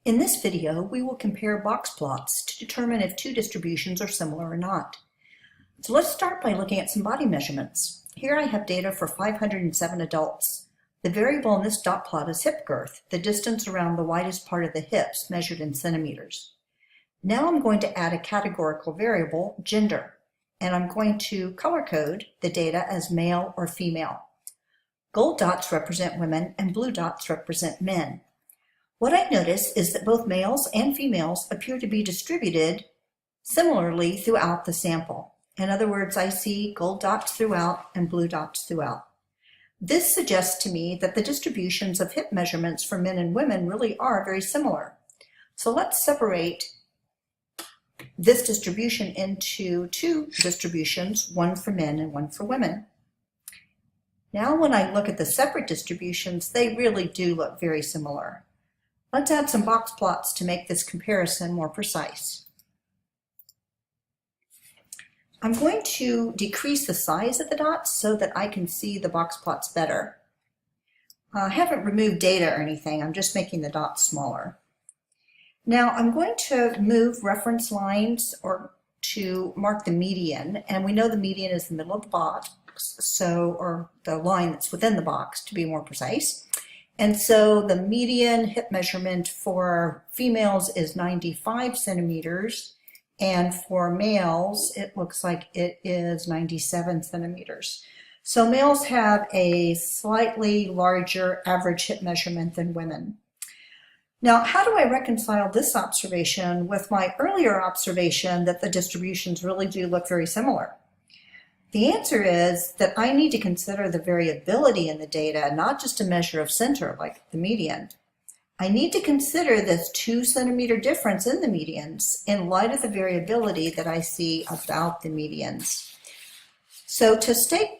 In this video, we will compare box plots to determine if two distributions are similar or not. So let's start by looking at some body measurements. Here I have data for 507 adults. The variable in this dot plot is hip girth, the distance around the widest part of the hips measured in centimeters. Now I'm going to add a categorical variable, gender, and I'm going to color code the data as male or female. Gold dots represent women and blue dots represent men. What I notice is that both males and females appear to be distributed similarly throughout the sample. In other words, I see gold dots throughout and blue dots throughout. This suggests to me that the distributions of hip measurements for men and women really are very similar. So let's separate this distribution into two distributions, one for men and one for women. Now when I look at the separate distributions, they really do look very similar. Let's add some box plots to make this comparison more precise. I'm going to decrease the size of the dots so that I can see the box plots better. I haven't removed data or anything, I'm just making the dots smaller. Now I'm going to move reference lines to mark the median, and we know the median is the middle of the box, or the line that's within the box to be more precise. And so the median hip measurement for females is 95 centimeters, and for males, it looks like it is 97 centimeters. So males have a slightly larger average hip measurement than women. Now, how do I reconcile this observation with my earlier observation that the distributions really do look very similar? The answer is that I need to consider the variability in the data, not just a measure of center like the median. I need to consider this 2 centimeter difference in the medians in light of the variability that I see about the medians. So to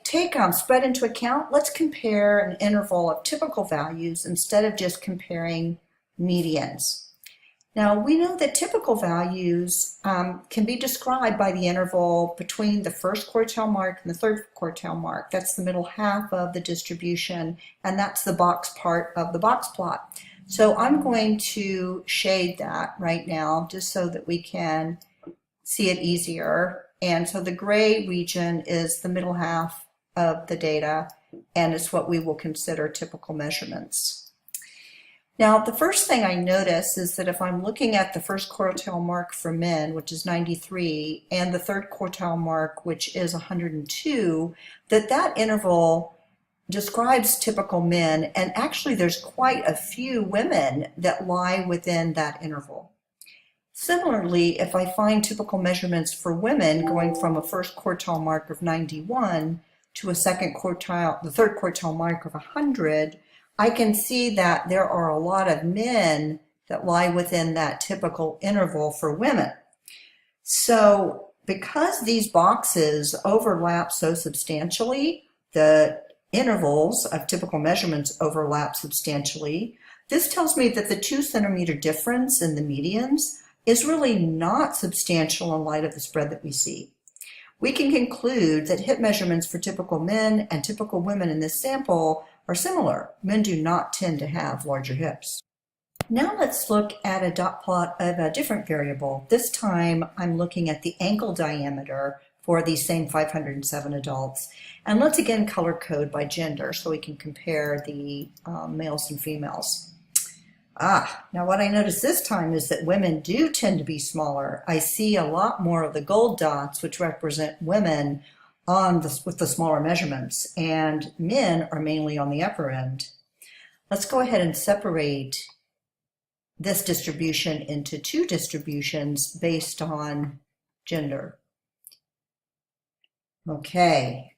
take spread into account, let's compare an interval of typical values instead of just comparing medians. Now we know that typical values can be described by the interval between the first quartile mark and the third quartile mark. That's the middle half of the distribution, and that's the box part of the box plot. So I'm going to shade that right now just so that we can see it easier. And so the gray region is the middle half of the data, and it's what we will consider typical measurements. Now, the first thing I notice is that if I'm looking at the first quartile mark for men, which is 93, and the third quartile mark, which is 102, that interval describes typical men, and actually there's quite a few women that lie within that interval. Similarly, if I find typical measurements for women going from a first quartile mark of 91 to the third quartile mark of 100, I can see that there are a lot of men that lie within that typical interval for women. So because these boxes overlap so substantially, the intervals of typical measurements overlap substantially, this tells me that the 2 centimeter difference in the medians is really not substantial in light of the spread that we see. We can conclude that hip measurements for typical men and typical women in this sample are similar. Men do not tend to have larger hips. Now let's look at a dot plot of a different variable. This time I'm looking at the ankle diameter for these same 507 adults. And let's again color code by gender so we can compare the males and females. Now what I notice this time is that women do tend to be smaller. I see a lot more of the gold dots, which represent women with the smaller measurements, and men are mainly on the upper end. Let's go ahead and separate this distribution into two distributions based on gender. Okay,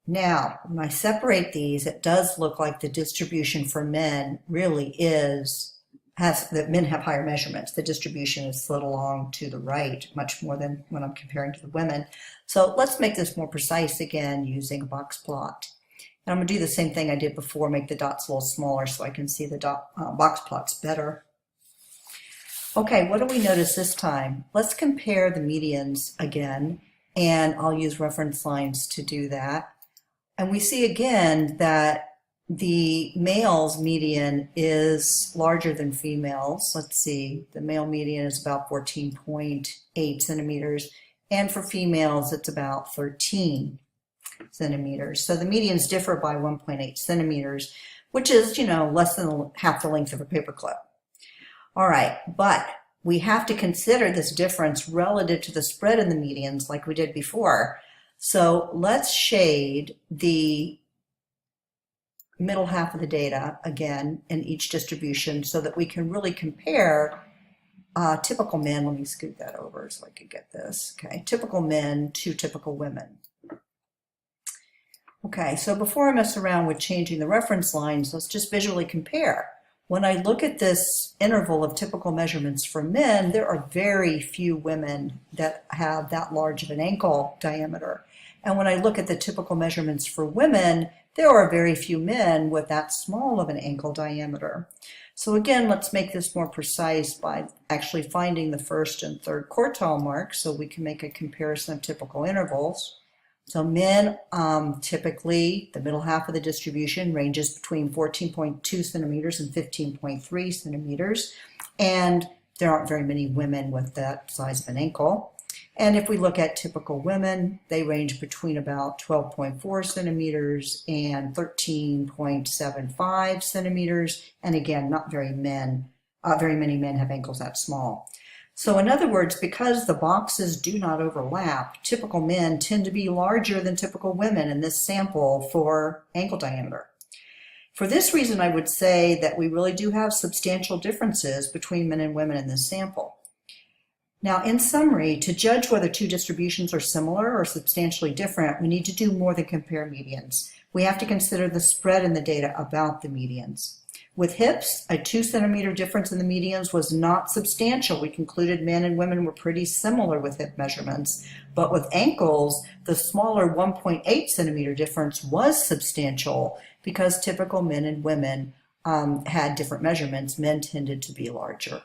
now when I separate these, it does look like the distribution for men really that men have higher measurements. The distribution is slid along to the right much more than when I'm comparing to the women. So let's make this more precise again using a box plot. And I'm going to do the same thing I did before, make the dots a little smaller so I can see the box plots better. Okay, what do we notice this time? Let's compare the medians again, and I'll use reference lines to do that. And we see again that the male's median is larger than females. Let's see, the male median is about 14.8 centimeters, and for females, it's about 13 centimeters. So the medians differ by 1.8 centimeters, which is, less than half the length of a paperclip. All right, but we have to consider this difference relative to the spread in the medians like we did before. So let's shade the middle half of the data again in each distribution so that we can really compare typical men. Let me scoot that over so I could get this. Okay, typical men to typical women. Okay, so before I mess around with changing the reference lines, let's just visually compare. When I look at this interval of typical measurements for men, there are very few women that have that large of an ankle diameter. And when I look at the typical measurements for women, there are very few men with that small of an ankle diameter. So again, let's make this more precise by actually finding the first and third quartile marks so we can make a comparison of typical intervals. So men, typically, the middle half of the distribution ranges between 14.2 centimeters and 15.3 centimeters. And there aren't very many women with that size of an ankle. And if we look at typical women, they range between about 12.4 centimeters and 13.75 centimeters. And again, not very many men have ankles that small. So in other words, because the boxes do not overlap, typical men tend to be larger than typical women in this sample for ankle diameter. For this reason, I would say that we really do have substantial differences between men and women in this sample. Now, in summary, to judge whether two distributions are similar or substantially different, we need to do more than compare medians. We have to consider the spread in the data about the medians. With hips, a 2 centimeter difference in the medians was not substantial. We concluded men and women were pretty similar with hip measurements. But with ankles, the smaller 1.8 centimeter difference was substantial because typical men and women had different measurements. Men tended to be larger.